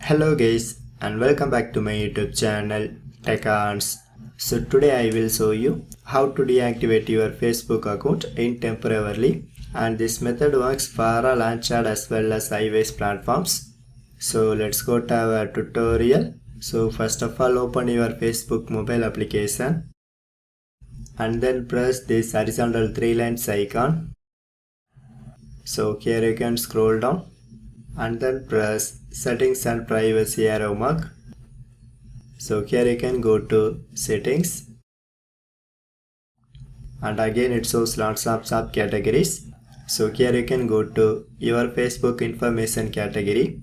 Hello guys and welcome back to my YouTube channel TechArts. So today I will show you how to deactivate your Facebook account in temporarily, and this method works for all Android as well as iOS platforms. So let's go to our tutorial. So first of all, open your Facebook mobile application and then press this horizontal three lines icon. So here you can scroll down and then press settings and privacy arrow mark. So here you can go to settings and again it shows lots of subcategories. So here you can go to your Facebook information category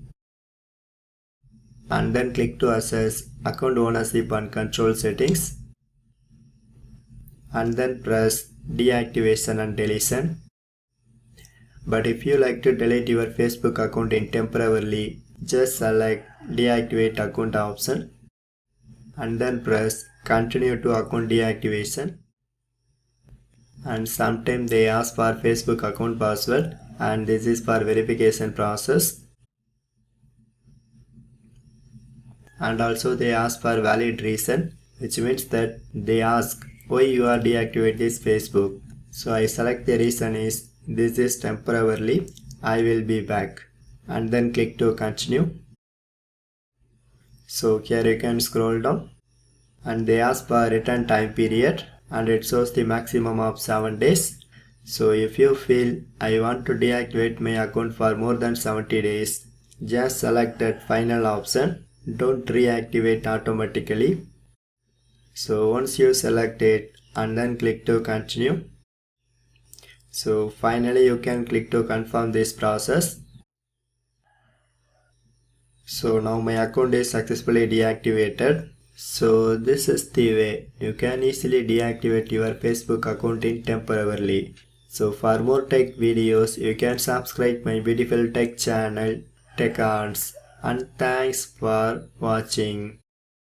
and then click to access account ownership and control settings and then press deactivation and deletion. But if you like to delete your Facebook account in temporarily, just select deactivate account option and then press continue to account deactivation. And sometimes they ask for Facebook account password, and this is for verification process. And also they ask for valid reason, which means that they ask why you are deactivate this Facebook. So I select the reason is this is temporarily, I will be back, and then click to continue. So here you can scroll down and they ask for return time period and it shows the maximum of 7 days. So if you feel I want to deactivate my account for more than 70 days, just select that final option. Don't reactivate automatically. So once you select it and then click to continue. So finally you can click to confirm this process. So now my account is successfully deactivated. So this is the way you can easily deactivate your Facebook account in temporarily. So for more tech videos, you can subscribe my beautiful tech channel TechArts, and thanks for watching.